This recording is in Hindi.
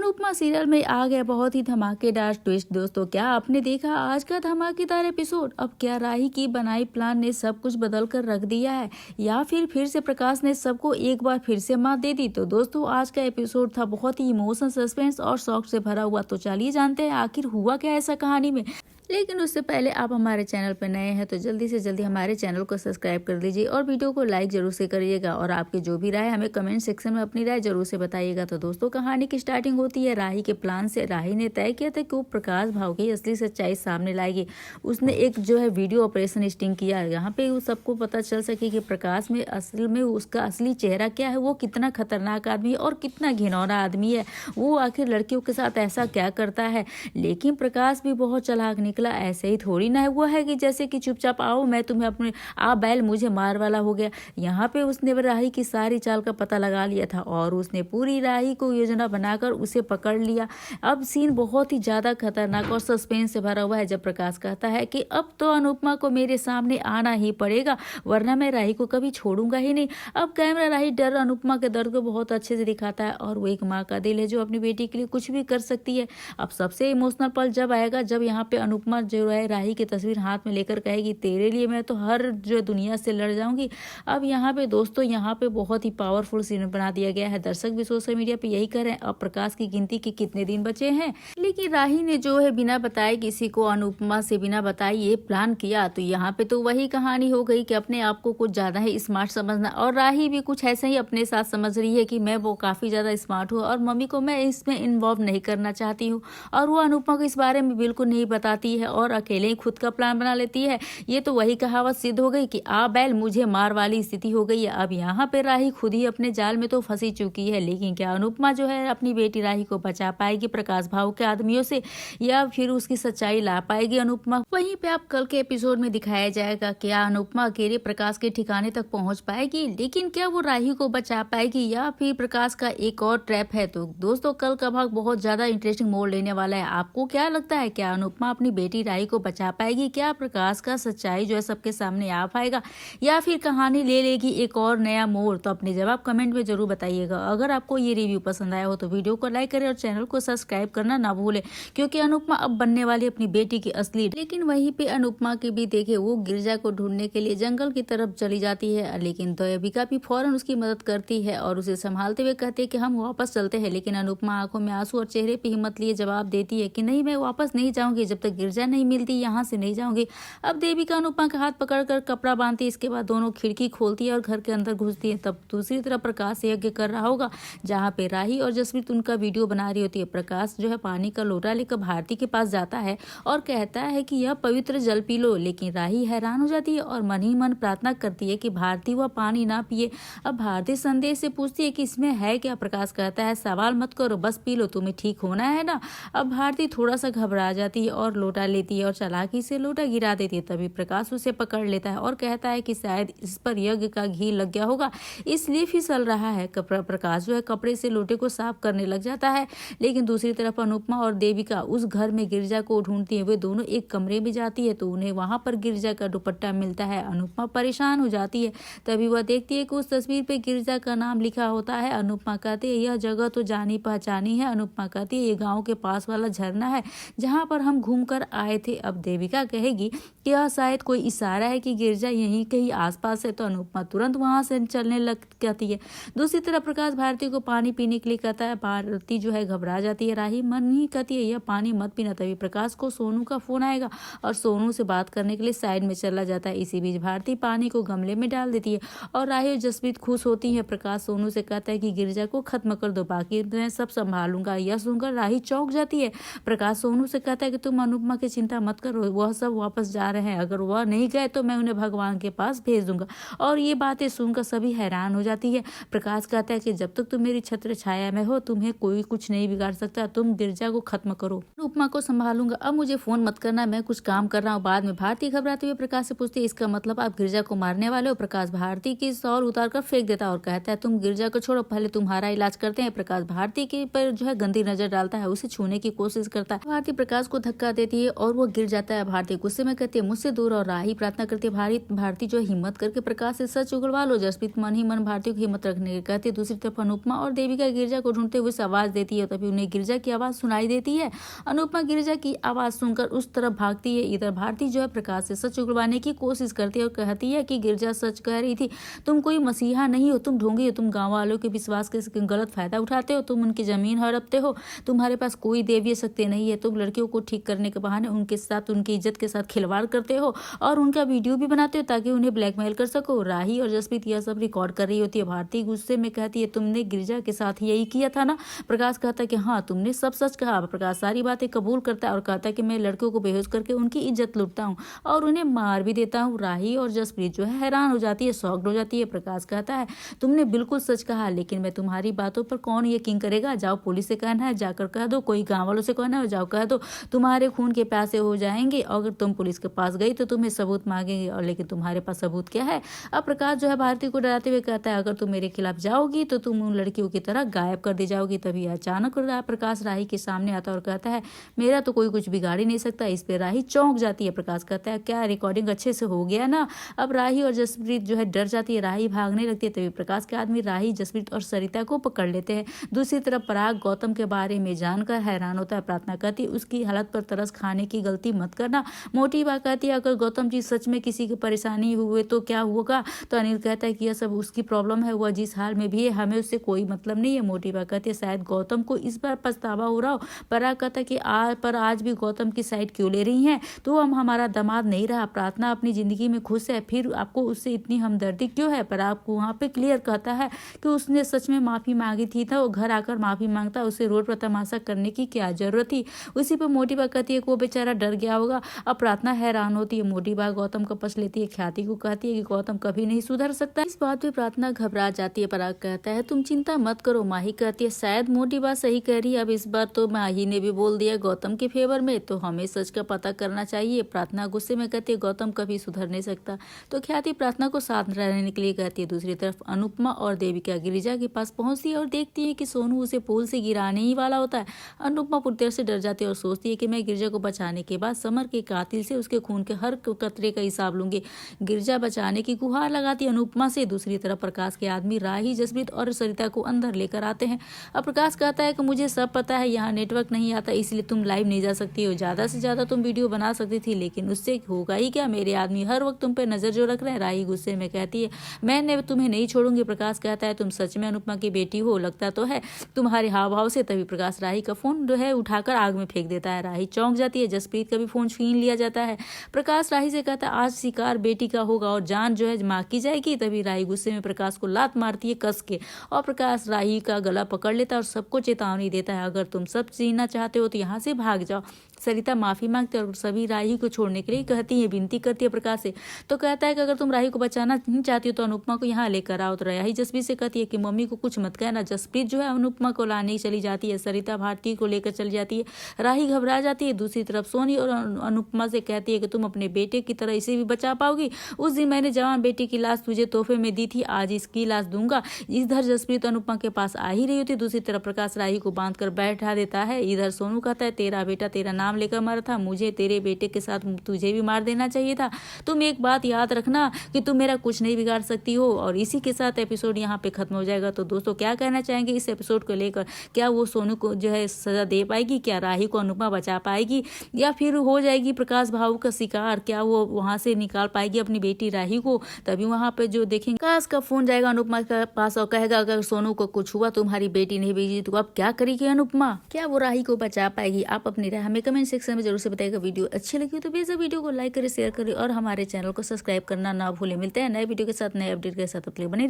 अनुपमा सीरियल में आ गया बहुत ही धमाकेदार ट्विस्ट। दोस्तों, क्या आपने देखा आज का धमाकेदार एपिसोड? अब क्या राही की बनाई प्लान ने सब कुछ बदल कर रख दिया है, या फिर से प्रकाश ने सबको एक बार फिर से मात दे दी? तो दोस्तों, आज का एपिसोड था बहुत ही इमोशन, सस्पेंस और शॉक से भरा हुआ। तो चलिए जानते हैं आखिर हुआ क्या ऐसा कहानी में। लेकिन उससे पहले आप हमारे चैनल पर नए हैं तो जल्दी से जल्दी हमारे चैनल को सब्सक्राइब कर दीजिए और वीडियो को लाइक जरूर से करिएगा। और आपकी जो भी राय हमें कमेंट सेक्शन में अपनी राय जरूर से बताइएगा। तो दोस्तों, कहानी की स्टार्टिंग होती है राही के प्लान से। राही ने तय किया था कि वो प्रकाश भाव की असली सच्चाई सामने लाएगी। उसने एक वीडियो ऑपरेशन स्टिंग किया, यहाँ पे सबको पता चल सके कि प्रकाश में असल में उसका असली चेहरा क्या है, वो कितना खतरनाक आदमी है और कितना घिनौना आदमी है, वो आखिर लड़कियों के साथ ऐसा क्या करता है। लेकिन प्रकाश भी बहुत चालाक निकला। ऐसे ही थोड़ी ना हुआ है कि जैसे कि चुपचाप आओ मैं तुम्हें अपने आ बैल मुझे मार वाला हो गया। यहाँ पे उसने राही की सारी चाल का पता लगा लिया था और उसने पूरी राही को योजना बनाकर उसे पकड़ लिया। अब सीन बहुत ही ज्यादा खतरनाक और सस्पेंस से भरा हुआ है जब प्रकाश कहता है कि अब तो अनुपमा को मेरे सामने आना ही पड़ेगा, वरना मैं राही को कभी छोड़ूंगा ही नहीं। अब कैमरा राही डर अनुपमा के दर्द को बहुत अच्छे से दिखाता है और वो एक माँ का दिल है जो अपनी बेटी के लिए कुछ भी कर सकती है। अब सबसे इमोशनल पल जब आएगा जब यहाँ पे अनुपमा जो है राही की तस्वीर हाथ में लेकर कहेगी, तेरे लिए मैं तो हर जो दुनिया से लड़ जाऊंगी। अब यहाँ पे दोस्तों, यहाँ पे बहुत ही पावरफुल सीन बना दिया गया है। दर्शक भी सोशल मीडिया पे यही कर रहे हैं अब प्रकाश की गिनती के कितने दिन बचे हैं। लेकिन राही ने जो है बिना बताए किसी को, अनुपमा से बिना बताए ये प्लान किया। तो यहाँ पे तो वही कहानी हो गई कि अपने आप को कुछ ज्यादा ही स्मार्ट समझना। और राही भी कुछ ऐसा ही अपने साथ समझ रही है कि मैं वो काफी ज्यादा स्मार्ट हूँ और मम्मी को मैं इसमें इन्वॉल्व नहीं करना चाहती हूँ। और वो अनुपमा को इस बारे में बिल्कुल नहीं बताती है और अकेले ही खुद का प्लान बना लेती है। ये तो वही कहावत सिद्ध हो गई कि आ बैल मुझे मार वाली स्थिति हो गई है। अब यहाँ पे राही खुद ही अपने जाल में तो फंसी चुकी है। लेकिन क्या अनुपमा जो है अपनी बेटी राही को बचा पाएगी प्रकाश भाव के आदमियों से, या फिर उसकी सच्चाई ला पाएगी अनुपमा? वहीं पे आप कल के एपिसोड में दिखाया जाएगा क्या अनुपमा अकेले प्रकाश के ठिकाने तक पहुंच पाएगी, लेकिन क्या वो राही को बचा पाएगी या फिर प्रकाश का एक और ट्रैप है? तो दोस्तों, कल का भाग बहुत ज्यादा इंटरेस्टिंग मोड़ लेने वाला है। आपको क्या लगता है, क्या अनुपमा अपनी बेटी राही को बचा पाएगी? क्या प्रकाश का सच्चाई जो है सबके सामने आ पाएगा, या फिर कहानी ले लेगी एक और नया मोड़? तो अपने जवाब कमेंट में जरूर बताइएगा। अगर आपको ये रिव्यू पसंद आया हो तो वीडियो को लाइक करें और चैनल को सब्सक्राइब करना ना भूलें, क्योंकि अनुपमा अब बनने वाली अपनी बेटी की असली। लेकिन वहीं पे अनुपमा के भी देखे वो गिरजा को ढूंढने के लिए जंगल की तरफ चली जाती है। लेकिन देविका भी फौरन उसकी मदद करती है और उसे संभालते हुए कहती है कि हम वापस चलते हैं। लेकिन अनुपमा आंखों में आंसू और चेहरे पे हिम्मत लिए जवाब देती है कि नहीं, मैं वापस नहीं जाऊंगी, जब तक गिरजा नहीं मिलती यहाँ से नहीं जाऊंगी। अब देविका अनुपमा का हाथ पकड़कर कपड़ा बांधती है। इसके बाद दोनों खिड़की खोलती है और घर के अंदर घुसती है। तब दूसरी तरफ प्रकाश यज्ञ कर रहा होगा जहाँ पे राही और जसप्रीत उनका वीडियो बना रही होती है। प्रकाश जो है पानी का लोटा लेकर भारती के पास जाता है और कहता है कि यह पवित्र जल पी लो। लेकिन राही हैरान हो जाती है और मन ही मन प्रार्थना करती है कि भारती वह पानी ना पिए। अब भारती संदेह से पूछती है कि इसमें है क्या? प्रकाश कहता है सवाल मत करो, बस पी लो, तुम्हें ठीक होना है ना। अब भारती थोड़ा सा घबरा जाती है और लोटा लेती है और चालाकी से लोटा गिरा देती है। तभी प्रकाश उसे पकड़ लेता है और कहता है कि शायद इस पर यज्ञ का घी लग गया होगा, इसलिए फिसल रहा है। प्रकाश जो है कपड़े से लोटे को साफ करने लग जाता है। लेकिन दूसरी तरफ अनुपमा और देविका उस घर में गिरजा को ढूंढती है। वे दोनों एक कमरे में जाती है तो उन्हें वहां पर गिरजा का दुपट्टा मिलता है। अनुपमा परेशान हो जाती है। तभी वह देखती है कि उस तस्वीर पे गिरजा का नाम लिखा होता है। अनुपमा कहती है यह जगह तो जानी पहचानी है। अनुपमा कहती है ये गाँव के पास वाला झरना है जहाँ पर हम घूम कर आए थे। अब देविका कहेगी कि यह शायद कोई इशारा है कि गिरजा यहीं कहीं आसपास है। तो अनुपमा तुरंत वहां से चलने लग जाती है। दूसरी तरफ प्रकाश भारती को पानी पीने के लिए कहता है। भारती जो है घबरा जाती है। राही मन ही कहती है यह पानी मत पीना। तभी प्रकाश को सोनू का फोन आएगा और सोनू से बात करने के लिए साइड में चला जाता है। इसी बीच भारती पानी को गमले में डाल देती है और राही और जसप्रीत खुश होती है। प्रकाश सोनू से कहता है कि गिरजा को खत्म कर दो, बाकी मैं सब संभालूंगा। यह सुनकर राही चौंक जाती है। प्रकाश सोनू से कहता है कि तुम अनुपमा की चिंता मत करो, वह सब वापस जा रहे हैं, अगर वह नहीं गए तो मैं उन्हें भगवान के पास भेज दूंगा। और ये बातें सुनकर सभी हैरान हो जाती है। प्रकाश कहता है कि जब तक तुम मेरी छत्र छाया में हो तुम्हें कोई कुछ नहीं बिगाड़ सकता, तुम गिरजा को खत्म करो, उपमा को संभालूंगा, अब मुझे फोन मत करना, मैं कुछ काम कर रहा हूँ। बाद में भारती घबराते हुए प्रकाश से पूछती है इसका मतलब आप गिरजा को मारने वाले हो? प्रकाश भारती की शॉल उतार कर फेंक देता और कहता है तुम गिरजा को छोड़ो, पहले तुम्हारा इलाज करते हैं। प्रकाश भारती के पर जो है गंदी नजर डालता है, उसे छूने की कोशिश करता है। भारती प्रकाश को धक्का देती है और वो गिर जाता है। भारती गुस्से में कहती है मुझसे दूर, और राही प्रार्थना करती है भारती जो हिम्मत करके प्रकाश से सच उगलवा लो। जसप्रीत मन ही मन भारती को हिम्मत रखने कहती है। दूसरी तरफ अनुपमा और देविका गिरजा को ढूंढते हुए आवाज देती है। तभी उन्हें गिरिजा की आवाज़ सुनाई देती है। अनुपमा गिरिजा की आवाज़ सुनकर उस तरफ भागती है। इधर भारती जो है प्रकाश से सच उगलवाने की कोशिश करती है और कहती है कि गिरिजा सच कह रही थी, तुम कोई मसीहा नहीं हो, तुम ढोंगी हो, तुम गाँव वालों के विश्वास के गलत फायदा उठाते हो, तुम उनकी जमीन हड़पते हो, तुम्हारे पास कोई दैवीय शक्ति नहीं है, तुम लड़कियों को ठीक करने के बहाने उनके साथ उनकी इज्जत के साथ खिलवाड़ करते हो और उनका वीडियो भी बनाते हो ताकि उन्हें ब्लैकमेल कर सको। राही और जसप्रीत यह सब रिकॉर्ड कर रही होती है। भारती गुस्से में कहती है, तुमने गिरिजा के साथ यही किया था ना। प्रकाश कहता है कि हाँ, तुमने सब सच कहा। प्रकाश सारी बातें कबूल करता है और कहता है कि मैं लड़कियों को बेहोश करके उनकी इज्जत लूटता हूँ और उन्हें मार भी देता हूँ। राही और जसप्रीत जो है हैरान हो जाती है, शॉक्ड हो जाती है। प्रकाश कहता है, तुमने बिल्कुल सच कहा, लेकिन मैं तुम्हारी बातों पर कौन यकीन करेगा। जाओ पुलिस से कहना है, जाकर कह दो, कोई गाँव वालों से कहना है, जाओ कह दो, तुम्हारे खून के प्यासे हो जाएंगे। अगर तुम पुलिस के पास गई तो तुम्हें सबूत मांगेंगे, और लेकिन तुम्हारे पास सबूत क्या है। अब प्रकाश जो है भारती को डराते हुए कहता है, अगर तुम मेरे खिलाफ जाओगी तो तुम उन लड़कियों की तरह गायब कर दी जाओगी। तभी अचानक प्रकाश राही के सामने आता और कहता है, मेरा तो कोई कुछ बिगाड़ ही नहीं सकता। इस पे राही चौंक जाती है। प्रकाश कहता है, क्या रिकॉर्डिंग अच्छे से हो गया ना। अब राही और जसप्रीत जो है डर जाती है, राही भागने लगती है। तभी प्रकाश के आदमी राही, जसप्रीत और सरिता को पकड़ लेते हैं। दूसरी तरफ पराग गौतम के बारे में जानकर हैरान होता है। प्रार्थना करती है, उसकी हालत पर तरस खाने की गलती मत करना। मोटी बात कहती है, अगर गौतम जी सच में किसी की परेशानी हुए तो क्या होगा। तो अनिल कहता है कि यह सब उसकी प्रॉब्लम है, वह जिस हाल में भी है, हमें उससे कोई मतलब नहीं है। मोटी बात कहती है, शायद गौतम को इस बार पछतावा हो रहा हो। पराग कहता है कि आज भी गौतम की साइड क्यों ले रही हैं, तो हम हमारा दामाद नहीं रहा। प्रार्थना अपनी जिंदगी में खुश है, फिर आपको उससे इतनी हमदर्दी क्यों है। पराग को वहाँ पे क्लियर कहता है कि उसने सच में माफी मांगी थी, तो वो घर आकर माफी मांगता, उसे रोड पर तमाशा करने की क्या जरूरत थी। उसी पर मोटी बात कहती है कि वो बेचारा डर गया होगा। अब प्रार्थना हैरान होती है। मोटी बात गौतम का पक्ष लेती है, ख्याति को कहती है कि गौतम कभी नहीं सुधर सकता। इस बात पे प्रार्थना घबरा जाती है। पराग कहता है, तुम चिंता मत करो। माही कहती है, शायद मोटी बात सही कह रही है, अब इस बार तो माही ने भी बोल दिया गौतम के फेवर में, तो हमें सच का पता करना चाहिए। प्रार्थना गुस्से में कहती है, गौतम कभी सुधर नहीं सकता। तो ख्याति प्रार्थना को साथ रहने के लिए कहती है। दूसरी तरफ अनुपमा और देविका गिरिजा के पास पहुंचती है और देखती है कि सोनू उसे पुल से गिराने ही वाला होता है। अनुपमा पूरी तरह से डर जाती है और सोचती है कि मैं गिरिजा को बचाने के बाद समर के कातिल से उसके खून के हर कतरे का हिसाब लूंगी। गिरिजा बचाने की गुहार लगाती है अनुपमा से। दूसरी तरफ प्रकाश के आदमी राही, जसप्रीत और सरिता को अंदर लेकर आते हैं। अब प्रकाश कहता है कि मुझे सब पता है, यहाँ नेटवर्क नहीं आता, इसलिए तुम लाइव नहीं जा सकती हो। ज्यादा से ज्यादा तुम वीडियो बना सकती थी, लेकिन उससे होगा ही क्या। मेरे आदमी हर वक्त तुम पे नजर जो रख रहे हैं। राही गुस्से में कहती है, मैंने तुम्हें नहीं छोड़ूंगी। प्रकाश कहता है, तुम सच में अनुपमा की बेटी हो, लगता तो है तुम्हारे हाव भाव से। तभी प्रकाश राही का फोन जो है उठाकर आग में फेंक देता है। राही चौंक जाती है। जसप्रीत का भी फोन छीन लिया जाता है। प्रकाश राही से कहता है, आज शिकार बेटी का होगा और जान जो है मां की जाएगी। तभी राही गुस्से में प्रकाश को लात मारती है कस के, और प्रकाश राही का गला पकड़ लेता है और सबको चेतावनी देता है, अगर तुम सब जीना चाहते हो तो यहाँ से भाग जाओ। सरिता माफी मांगती है और सभी राही को छोड़ने के लिए कहती है, विनती करती है प्रकाश से। तो कहता है कि अगर तुम राही को बचाना नहीं चाहती हो तो अनुपमा को यहाँ लेकर आओ। तो राही जसप्रीत से कहती है कि मम्मी को कुछ मत कहना। जसप्रीत जो है अनुपमा को लाने चली जाती है। सरिता भारती को लेकर चली जाती है। राही घबरा जाती है। दूसरी तरफ सोनी और अनुपमा से कहती है कि तुम अपने बेटे की तरह इसे भी बचा पाओगी। उस दिन मैंने जवान बेटी की लाश तुझे तोहफे में दी थी, आज इसकी लाश दूंगा। इधर जसप्रीत अनुपमा के पास आ ही रही होती। दूसरी तरफ प्रकाश राही को बांध कर बैठा देता है। इधर सोनू कहता है, तेरा बेटा तेरा नाम लेकर मरा था, मुझे तेरे बेटे के साथ तुझे भी मार देना चाहिए था। तुम एक बात याद रखना कि तुम मेरा कुछ नहीं बिगाड़ सकती हो। और इसी के साथ एपिसोड यहाँ पे खत्म हो जाएगा। तो दोस्तों क्या कहना चाहेंगे इस एपिसोड को लेकर, क्या वो सोनू को जो है सजा दे पाएगी, क्या राही को अनुपमा बचा पाएगी, या फिर हो जाएगी प्रकाश भाव का शिकार, क्या वो वहां से निकाल पाएगी अपनी बेटी राही को। तभी वहां पे जो देखेंगे प्रकाश का फोन जाएगा अनुपमा के पास और कहेगा, अगर सोनू को कुछ हुआ, तुम्हारी बेटी नहीं भेजी तो अब क्या करेगी अनुपमा, क्या वो राही को बचा पाएगी। आप अपनी राय हमें कमेंट सेक्शन में जरूर से बताइएगा। वीडियो अच्छी लगी तो बेशक वीडियो को लाइक करें, शेयर करें और हमारे चैनल को सब्सक्राइब करना ना भूलें। मिलते हैं नए वीडियो के साथ, नए अपडेट के साथ। तब तक बने